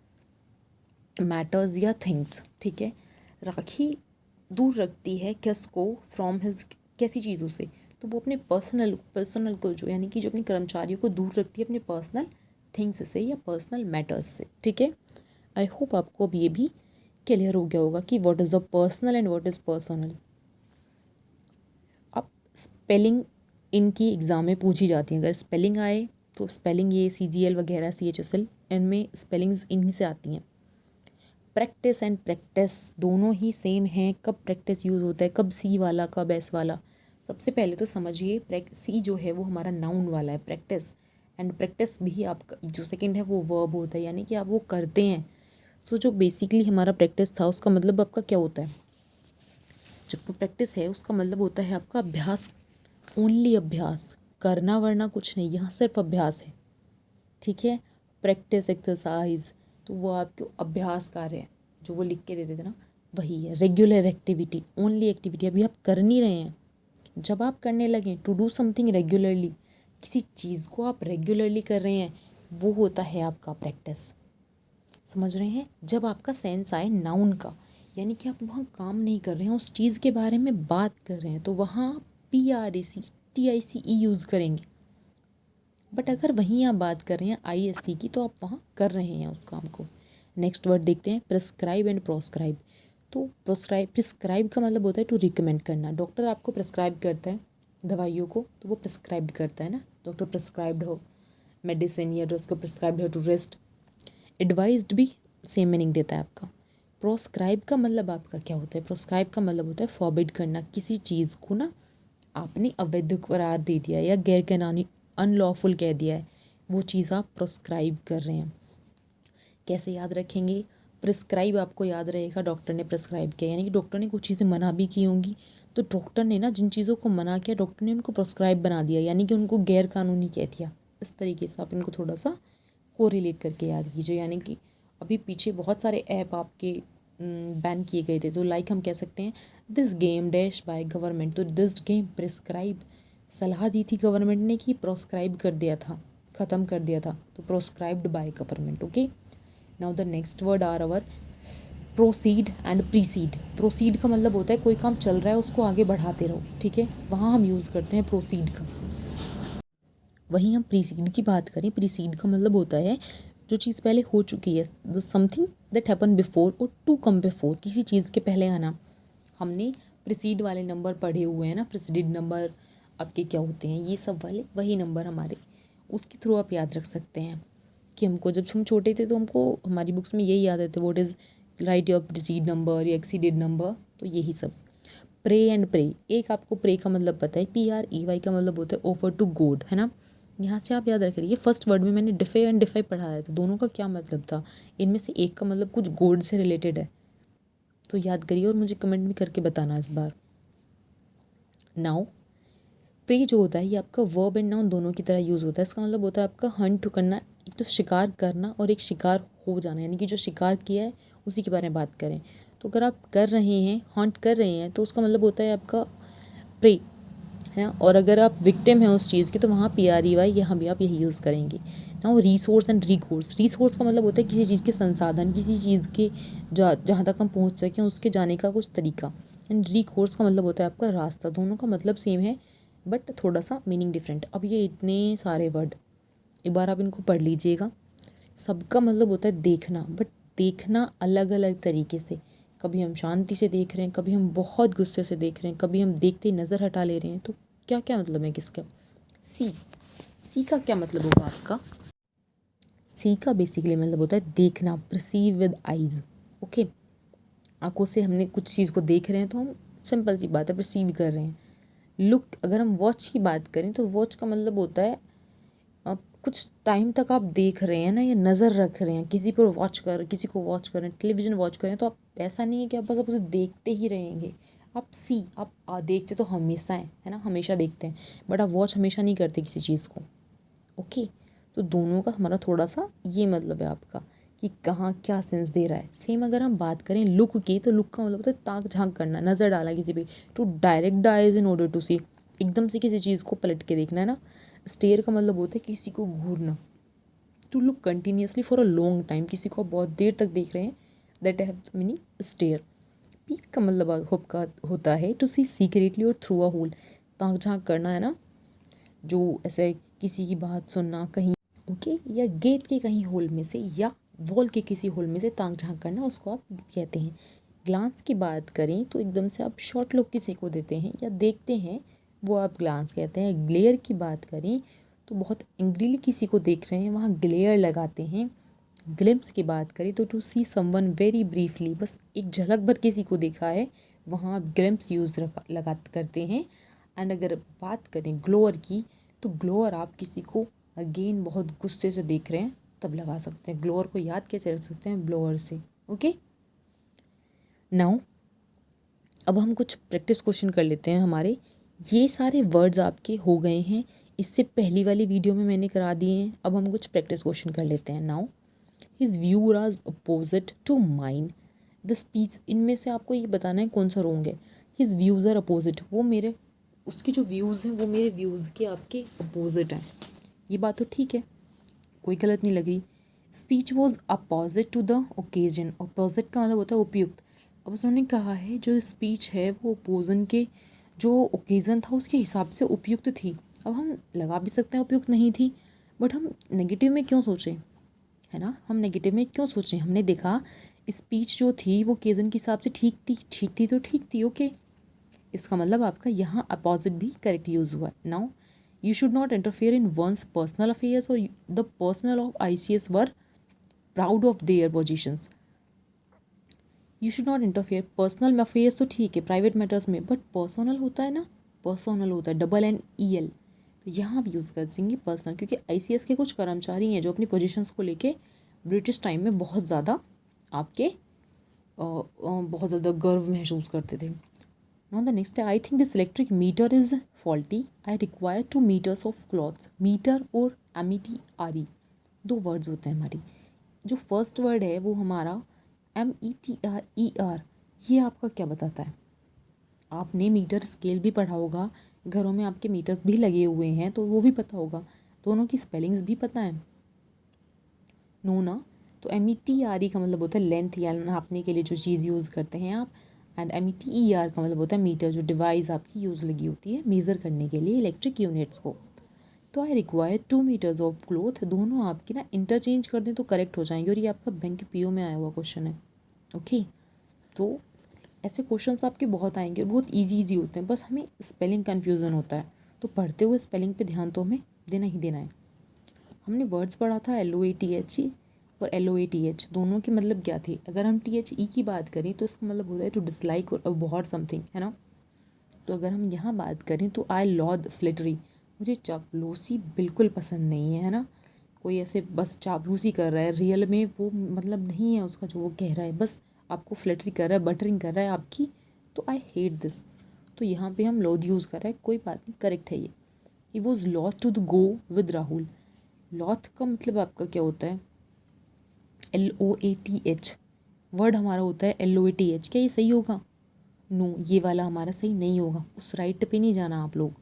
matters या थिंग्स, ठीक है। राखी दूर रखती है किसको, फ्रॉम हिज, कैसी चीज़ों से, तो वो अपने पर्सनल को जो, यानी कि जो अपने कर्मचारियों को दूर रखती है अपने पर्सनल थिंग्स से या पर्सनल मैटर्स से, ठीक है। आई होप आपको अब ये भी क्लियर हो गया होगा कि what is a personal and what is personal. अब स्पेलिंग इनकी एग्ज़ाम में पूछी जाती है, अगर स्पेलिंग आए तो स्पेलिंग ये CGL वगैरह CHSL इनमें स्पेलिंग्स इन्हीं से आती हैं। प्रैक्टिस एंड प्रैक्टिस दोनों ही सेम हैं। कब प्रैक्टिस यूज़ होता है, कब सी वाला कब एस वाला। सबसे पहले तो समझिए सी जो है वो हमारा नाउन वाला है प्रैक्टिस, एंड प्रैक्टिस भी आपका जो सेकंड है वो वर्ब होता है, यानी कि आप वो करते हैं। सो जो बेसिकली हमारा प्रैक्टिस था उसका मतलब आपका क्या होता है, जब वो प्रैक्टिस है उसका मतलब होता है आपका अभ्यास, ओनली अभ्यास, करना वरना कुछ नहीं, यहाँ सिर्फ अभ्यास है, ठीक है। प्रैक्टिस एक्सरसाइज तो वो आपके अभ्यास कार्य है, जो वो लिख के देते थे ना वही है। रेगुलर एक्टिविटी, ओनली एक्टिविटी, अभी आप कर नहीं रहे हैं, जब आप करने लगें टू डू समथिंग रेगुलरली, किसी चीज़ को आप रेगुलरली कर रहे हैं, वो होता है आपका प्रैक्टिस। समझ रहे हैं। जब आपका सेंस आए नाउन का, यानी कि आप वहाँ काम नहीं कर रहे हैं, उस चीज़ के बारे में बात कर रहे हैं, तो वहाँ PRACTICE यूज़ करेंगे। बट अगर वहीं आप बात कर रहे हैं ISC की, तो आप वहाँ कर रहे हैं उस काम को। नेक्स्ट वर्ड देखते हैं, प्रिस्क्राइब एंड प्रोस्क्राइब। तो प्रिस्क्राइब का मतलब होता है टू रिकमेंड करना। डॉक्टर आपको प्रिस्क्राइब करता है दवाइयों को, तो वो प्रिस्क्राइब करता है ना, डॉक्टर प्रिस्क्राइब्ड हो मेडिसिन या उसको प्रिस्क्राइब्ड हो टू रेस्ट। एडवाइज्ड भी सेम मीनिंग देता है आपका। प्रोस्क्राइब का मतलब आपका क्या होता है, प्रोस्क्राइब का मतलब होता है फॉरबिड करना, किसी चीज़ को ना आपने अवैध करार दे दिया या गैर कानूनी अनलॉफुल कह दिया है, वो चीज़ आप प्रोस्क्राइब कर रहे हैं। कैसे याद रखेंगे, प्रिस्क्राइब आपको याद रहेगा डॉक्टर ने प्रिस्क्राइब किया, यानी कि डॉक्टर ने कुछ चीज़ें मना भी की होंगी, तो डॉक्टर ने ना जिन चीज़ों को मना किया डॉक्टर ने उनको प्रोस्क्राइब बना दिया, यानी कि उनको गैर कानूनी कह दिया। इस तरीके से आप इनको थोड़ा सा कोरिलेट करके याद कीजिए। यानी कि अभी पीछे बहुत सारे ऐप आपके बैन किए गए थे, तो लाइक हम कह सकते हैं this game dash by government, तो दिस गेम प्रिस्क्राइब सलाह दी थी गवर्नमेंट ने कि प्रोस्क्राइब कर दिया था, ख़त्म कर दिया था, तो proscribed by government. Okay, now the next word are our proceed and precede. Proceed का मतलब होता है कोई काम चल रहा है उसको आगे बढ़ाते रहो, ठीक है, वहाँ हम यूज़ करते हैं प्रोसीड का। वहीं हम प्रीसीड की बात करें, प्रीसीड का मतलब होता है जो चीज़ पहले हो चुकी है, the something that happen before और टू कम बिफोर, किसी चीज़ के पहले आना। हमने प्रीसीड वाले नंबर पढ़े हुए हैं ना, प्रीसीडेड नंबर आपके क्या होते हैं, ये सब वाले वही नंबर हमारे, उसके थ्रू आप याद रख सकते हैं कि हमको जब हम छोटे थे तो हमको हमारी बुक्स में यही याद आते, what is right your preceded number या एक्सीडेड नंबर, तो यही सब। प्रे एंड प्रे, एक आपको प्रे का मतलब पता है, PREY का मतलब होता है ओवर टू गॉड, है ना। यहाँ से आप याद रख रही है, फर्स्ट वर्ड में मैंने डिफे एंड डिफाई पढ़ाया था, दोनों का क्या मतलब था, इनमें से एक का मतलब कुछ गॉड से रिलेटेड है, तो याद करिए और मुझे कमेंट भी करके बताना इस बार। नाउ प्रे जो होता है ये आपका वर्ब एंड नाउन दोनों की तरह यूज़ होता है। इसका मतलब होता है आपका हंट करना, एक तो शिकार करना और एक शिकार हो जाना, यानी कि जो शिकार किया है उसी के बारे में बात करें। तो अगर आप कर रहे हैं, हंट कर रहे हैं, तो उसका मतलब होता है आपका प्रे, है ना। और अगर आप विक्टिम हैं उस चीज़ के, तो वहाँ PREY यहाँ भी आप यही यूज़ करेंगे ना। वो रिसोर्स एंड रिकोर्स, रिसोर्स का मतलब होता है किसी चीज़ के संसाधन, किसी चीज़ के जहाँ तक हम पहुँच सकें उसके जाने का कुछ तरीका, एंड रिकोर्स का मतलब होता है आपका रास्ता। दोनों का मतलब सेम है बट थोड़ा सा मीनिंग डिफरेंट। अब ये इतने सारे वर्ड एक बार आप इनको पढ़ लीजिएगा। सबका मतलब होता है देखना, बट देखना अलग अलग तरीके से। कभी हम शांति से देख रहे हैं, कभी हम बहुत गुस्से से देख रहे हैं, कभी हम देखते ही नज़र हटा ले रहे हैं, तो क्या क्या मतलब है किसका। सी का क्या मतलब होगा आपका, सी का बेसिकली मतलब होता है देखना, परसीव विद आइज़। ओके, आंखों से हमने कुछ चीज़ को देख रहे हैं तो हम सिंपल सी बात है परसीव कर रहे हैं। लुक, अगर हम वॉच की बात करें तो वॉच का मतलब होता है कुछ टाइम तक आप देख रहे हैं ना, या नज़र रख रहे हैं किसी पर, किसी को वॉच कर रहे हैं, टेलीविज़न वॉच कर रहे हैं, तो आप ऐसा नहीं है कि आप बस आप उसे देखते ही रहेंगे। आप देखते तो हमेशा हैं, है ना, हमेशा देखते हैं, बट आप वॉच हमेशा नहीं करते किसी चीज़ को। ओके, तो दोनों का हमारा थोड़ा सा ये मतलब है आपका कि कहाँ क्या सेंस दे रहा है। सेम अगर हम बात करें लुक की, तो लुक का मतलब होता है ताक झांक करना, नज़र डाला किसी पे, to direct the eyes in order to see, एकदम से किसी चीज़ को पलट के देखना, है ना। स्टेयर का मतलब होता है किसी को घूरना, to look continuously for a long time, किसी को बहुत देर तक देख रहे हैं, that have meaning stare. Peek का मतलब होप का होता है टू सी सीक्रेटली और थ्रू अ होल, ताक झांक करना, है ना, जो ऐसे किसी की बात सुनना, कहीं ओके, या गेट के कहीं होल में से या वॉल के किसी होल में से ताक झांक करना, उसको आप कहते हैं। ग्लांस की बात करें तो एकदम से आप शॉर्ट लुक किसी को देते हैं या देखते हैं, वो आप ग्लांस कहते हैं। ग्लेयर की बात करें तो बहुत एंग्रीली किसी को देख रहे हैं, वहाँ ग्लेयर लगाते हैं। ग्लिम्स की बात करें तो to see someone very briefly, बस एक झलक भर किसी को देखा है, वहाँ आप ग्लिम्स यूज़ लगा करते हैं। एंड अगर बात करें ग्लोअर की, तो ग्लोअर आप किसी को अगेन बहुत गुस्से से देख रहे हैं तब लगा सकते हैं। ग्लोअर को याद कैसे रख सकते हैं? ब्लोअर से। ओके, नाउ अब हम कुछ प्रैक्टिस क्वेश्चन कर लेते हैं हमारे। ये सारे वर्ड्स आपके हो गए हैं, इससे पहली वाली वीडियो में मैंने करा दिए हैं। अब हम कुछ प्रैक्टिस क्वेश्चन कर लेते हैं। Now his view are opposite to mine the speech, इनमें से आपको ये बताना है कौन सा रॉन्ग है। हिज व्यूज़ आर अपोजिट, वो मेरे, उसके जो व्यूज़ हैं वो मेरे व्यूज़ के आपके अपोजिट हैं, ये बात तो ठीक है, कोई गलत नहीं लग रही। Speech was opposite to the occasion, opposite का मतलब होता है उपयुक्त। अब उन्होंने कहा है जो स्पीच है वो ओपोजन के जो ओकेज़न था उसके हिसाब से उपयुक्त थी। अब हम लगा भी सकते हैं उपयुक्त नहीं थी, बट हम नेगेटिव में क्यों सोचें, है ना, हम नेगेटिव में क्यों सोचें। हमने देखा स्पीच जो थी वो ओकेज़न के हिसाब से ठीक थी, ठीक थी तो ठीक थी। ओके, इसका मतलब आपका यहाँ अपोजिट भी करेक्ट यूज़ हुआ। Now you should not interfere in one's personal affairs और the personal of ICS were proud of their positions. You should not interfere, personal affairs तो ठीक है प्राइवेट मैटर्स में, बट पर्सनल होता है ना, पर्सनल होता है DNEL, तो यहाँ आप यूज़ कर देंगे पर्सनल, क्योंकि ICS के कुछ कर्मचारी हैं जो अपनी पोजीशंस को लेके ब्रिटिश टाइम में बहुत ज़्यादा आपके बहुत ज़्यादा गर्व महसूस करते थे। नाउ द नेक्स्ट है, I think this electric meter is faulty, I require 2 metres of clothes. Meter और METRE दो वर्ड्स होते हैं हमारी। जो फर्स्ट वर्ड है वो हमारा METRER, ये आपका क्या बताता है? आपने मीटर स्केल भी पढ़ा होगा, घरों में आपके मीटर्स भी लगे हुए हैं तो वो भी पता होगा, दोनों की स्पेलिंग्स भी पता है। नो ना, तो METRE का मतलब होता है लेंथ या नापने के लिए जो चीज़ यूज़ करते हैं आप, एंड METER का मतलब होता है मीटर, जो डिवाइस आपकी यूज़ लगी होती है मेज़र करने के लिए इलेक्ट्रिक यूनिट्स को। तो I require 2 metres of cloth, दोनों आपकी ना इंटरचेंज कर दें तो करेक्ट हो जाएंगे, और ये आपका बैंक PO में आया हुआ क्वेश्चन है। ओके, तो ऐसे क्वेश्चंस आपके बहुत आएंगे और बहुत इजी होते हैं, बस हमें स्पेलिंग कन्फ्यूज़न होता है, तो पढ़ते हुए स्पेलिंग पे ध्यान तो हमें देना ही देना है। हमने वर्ड्स पढ़ा था LOATHE और LOATH, दोनों के मतलब क्या थे। अगर हम THE की बात करें तो इसका मतलब होता है टू डिसलाइक और अबॉर्ड समथिंग, है ना। तो अगर हम यहाँ बात करें तो आई लॉद फ्लिटरी, मुझे चापलूसी बिल्कुल पसंद नहीं है ना। कोई ऐसे बस चापलूसी कर रहा है, रियल में वो मतलब नहीं है उसका जो वो कह रहा है, बस आपको फ्लिटरी कर रहा है, बटरिंग कर रहा है आपकी, तो आई हेट दिस। तो यहाँ पे हम लॉद यूज़ कर रहे हैं, कोई बात नहीं, करेक्ट है ये। He was loath to the go with Rahul, loath का मतलब आपका क्या होता है? LOATH, वर्ड हमारा होता है LOATH, क्या ये सही होगा? नो, ये वाला हमारा सही नहीं होगा, उस राइट पे नहीं जाना आप लोग।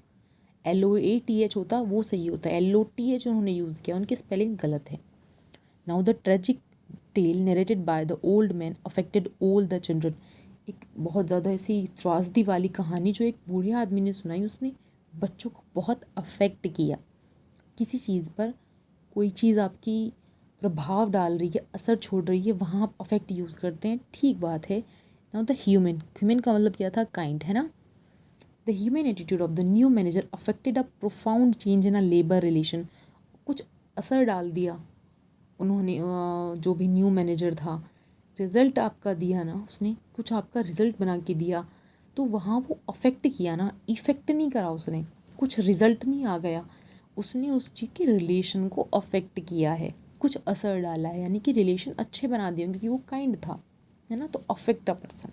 LOATH होता वो सही होता है, LOTH उन्होंने यूज़ किया, उनकी स्पेलिंग गलत है। Now the tragic tale narrated by the old man affected all the children, एक बहुत ज़्यादा ऐसी त्रासदी वाली कहानी जो एक बूढ़े आदमी ने सुनाई, उसने बच्चों को बहुत अफेक्ट किया। किसी चीज़ पर कोई चीज़ आपकी प्रभाव डाल रही है, असर छोड़ रही है, वहाँ आप अफेक्ट यूज़ करते हैं, ठीक बात है। नाउ द ह्यूमन, ह्यूमन का मतलब क्या था? काइंड, है ना। The human attitude of the new manager affected a profound change in a labour relation, कुछ असर डाल दिया उन्होंने, जो भी न्यू मैनेजर था, रिज़ल्ट आपका दिया ना उसने, कुछ आपका रिज़ल्ट बना के दिया, तो वहाँ वो अफेक्ट किया ना, इफ़ेक्ट नहीं करा उसने, कुछ रिज़ल्ट नहीं आ गया, उसने उस चीज़ के रिलेशन को अफेक्ट किया है, कुछ असर डाला है, यानी कि रिलेशन अच्छे बना दिए क्योंकि वो काइंड था, है ना। तो अफेक्ट अ पर्सन,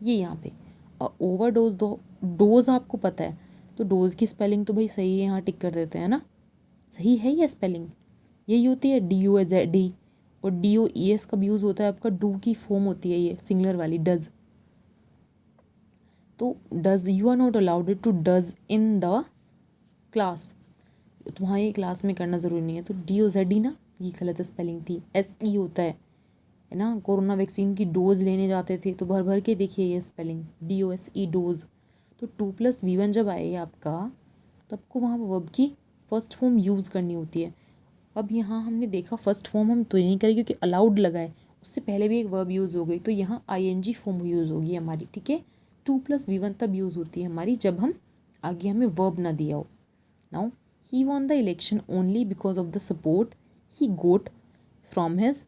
ये यहाँ पे। और ओवरडोज, दो डोज आपको पता है, तो डोज की स्पेलिंग तो भाई सही है, यहाँ टिक कर देते हैं ना, सही है ये स्पेलिंग, यही होती है DOZD, और DOES का भी यूज़ होता है आपका, डू की फॉर्म होती है ये सिंगुलर वाली, डज। तो doze, you are not allowed to doze in the class, तुम्हारे क्लास में करना ज़रूरी नहीं है, तो DOZD ना, ये गलत स्पेलिंग थी, SE होता है ना। कोरोना वैक्सीन की डोज लेने जाते थे तो भर भर के देखिए ये स्पेलिंग, DOSE डोज। तो 2+V1 जब आए आपका, तो आपको वहाँ वर्ब की फर्स्ट फॉर्म यूज़ करनी होती है। अब यहाँ हमने देखा फर्स्ट फॉर्म हम तो नहीं करें क्योंकि अलाउड लगा है, उससे पहले भी एक वर्ब यूज़ हो गई, तो यहाँ आईएनजी फॉर्म यूज़ होगी हमारी, ठीक है। 2+V1 तब यूज़ होती है हमारी जब हम आगे हमें वर्ब ना दिया हो। Now he won the election only because of the support he got from his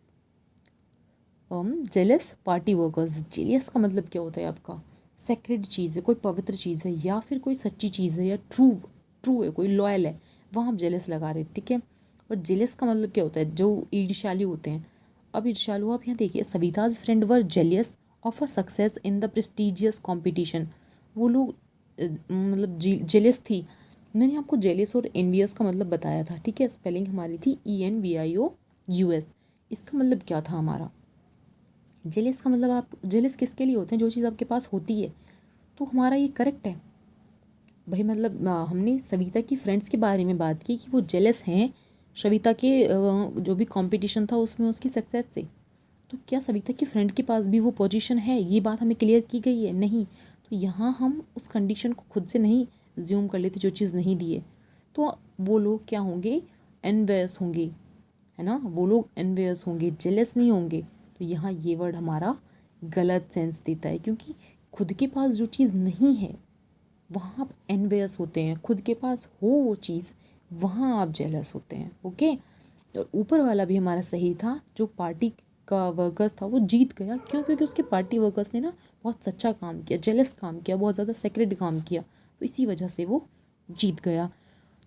jealous party workers. Jealous का मतलब क्या होता है आपका, सेक्रेड चीज़ है, कोई पवित्र चीज़ है या फिर कोई सच्ची चीज़ है या ट्रू ट्रू है, कोई लॉयल है, वहाँ आप जेलस लगा रहे हैं, ठीक है। और जेलस का मतलब क्या होता है, जो ईर्ष्यालु होते हैं। अब ईर्ष्यालु आप यहाँ देखिए, Savita's friend were jealous of a success in the prestigious competition. वो लोग मतलब जेलियस थी। मैंने आपको जेलियस और एनवियस का मतलब बताया था, ठीक है। स्पेलिंग हमारी थी ENVIOUS। इसका मतलब क्या था हमारा, जेलियस का मतलब, आप जेलियस किसके लिए होते हैं, जो चीज़ आपके पास होती है। तो हमारा ये करेक्ट है भाई, मतलब हमने सविता की फ्रेंड्स के बारे में बात की कि वो जेलस हैं सविता के जो भी कंपटीशन था उसमें उसकी सक्सेस से। तो क्या सविता की फ्रेंड के पास भी वो पोजीशन है, ये बात हमें क्लियर की गई है? नहीं। तो यहाँ हम उस कंडीशन को खुद से नहीं ज्यूम कर लेते जो चीज़ नहीं दी है। तो वो लोग क्या होंगे, एनवियस होंगे, है ना, वो लोग एनवियस होंगे, जेलस नहीं होंगे। तो यहाँ ये वर्ड हमारा गलत सेंस देता है, क्योंकि खुद के पास जो चीज़ नहीं है वहाँ आप एनवियस होते हैं, खुद के पास हो वो चीज़ वहाँ आप जेलस होते हैं, ओके। और ऊपर वाला भी हमारा सही था, जो पार्टी का वर्कर्स था वो जीत गया, क्यों? क्योंकि उसके पार्टी वर्कर्स ने ना बहुत सच्चा काम किया, जेलस काम किया, बहुत ज़्यादा सेक्रेड काम किया, तो इसी वजह से वो जीत गया।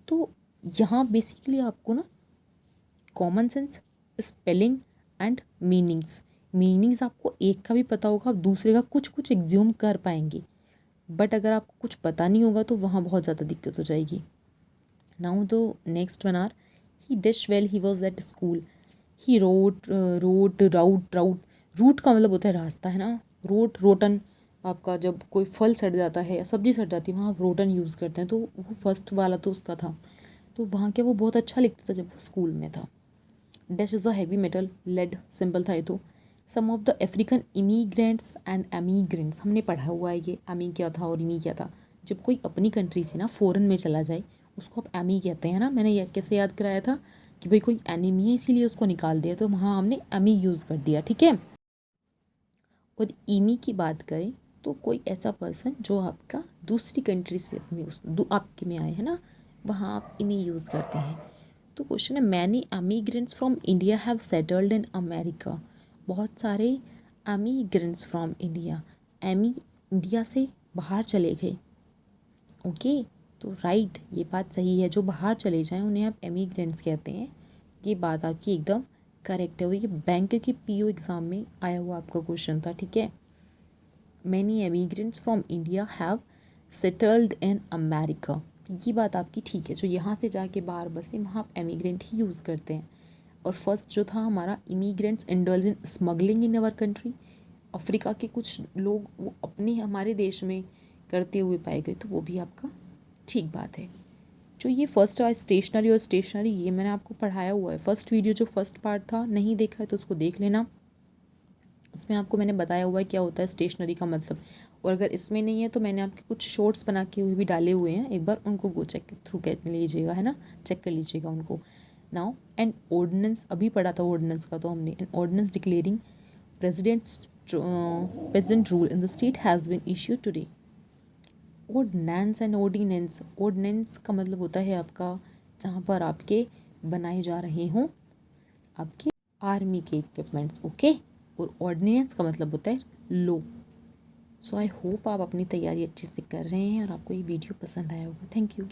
तो यहाँ बेसिकली आपको ना common sense, spelling and meanings आपको एक का भी पता होगा, आप दूसरे का कुछ कुछ एग्ज्यूम कर पाएंगे। बट अगर आपको कुछ पता नहीं होगा तो वहाँ बहुत ज़्यादा दिक्कत हो जाएगी। Now the next one are, he dish well he was at school, ही रूट का मतलब होता है रास्ता, है ना। रोटन आपका, जब कोई फल सड़ जाता है या सब्जी सड़ जाती है वहाँ आप रोटन यूज़ करते हैं, तो वो फर्स्ट वाला तो उसका था। तो वहाँ क्या वो बहुत अच्छा लिखता था जब वो स्कूल में था। Dash is a heavy metal, lead simple था ये तो। Some of the African immigrants and emigrants, हमने पढ़ा हुआ है ये, एमी क्या था और इमी क्या था। जब कोई अपनी कंट्री से ना फ़ॉरेन में चला जाए उसको आप एमी कहते हैं ना। मैंने ये कैसे याद कराया था कि भाई कोई एनिमी है इसीलिए उसको निकाल दिया, तो वहाँ हमने एमी यूज़ कर दिया, ठीक है। और इमी की बात करें तो कोई ऐसा पर्सन जो आपका दूसरी कंट्री से अपनी आपके में आए, है ना, वहाँ आप इमी यूज़ करते हैं। तो क्वेश्चन है, many emigrants from India have settled in America. बहुत सारे एमिग्रेंट्स फ्रॉम इंडिया, एमी इंडिया से बाहर चले गए, ओके। तो राइट, ये बात सही है, जो बाहर चले जाएं उन्हें आप एमिग्रेंट्स कहते हैं। ये बात आपकी एकदम करेक्ट है, वो ये बैंक के पीओ एग्ज़ाम में आया हुआ आपका क्वेश्चन था, ठीक है। Many emigrants from India have settled in America, ये बात आपकी ठीक है। जो यहाँ से जाके बाहर बसे वहाँ आप एमिग्रेंट ही यूज़ करते हैं। और फर्स्ट जो था हमारा, immigrants indulge in smuggling in our country, Africa के कुछ लोग वो अपने हमारे देश में करते हुए पाए गए, तो वो भी आपका ठीक बात है। जो ये फर्स्ट है स्टेशनरी, और स्टेशनरी ये मैंने आपको पढ़ाया हुआ है, फर्स्ट वीडियो जो फर्स्ट पार्ट था, नहीं देखा है तो उसको देख लेना, उसमें आपको मैंने बताया हुआ है क्या होता है स्टेशनरी का मतलब। और अगर इसमें नहीं है तो मैंने आपके कुछ शॉर्ट्स बना के हुए भी डाले हुए हैं, एक बार उनको गो चेक थ्रू कर लीजिएगा, है ना, चेक कर लीजिएगा उनको। नाउ एन ऑर्डिनेंस, अभी पढ़ा था ऑर्डिनेंस का तो हमने, an ordinance declaring present rule in the state has been issue today. Ordinance and ordinance, ordinance का मतलब होता है आपका जहाँ पर आपके बनाए जा रहे हों आपके आर्मी के इक्विपमेंट्स, ओके। और ऑर्डिनेंस का मतलब होता है लो। सो आई होप आप अपनी तैयारी अच्छे से कर रहे हैं और आपको ये वीडियो पसंद आया होगा। Thank you.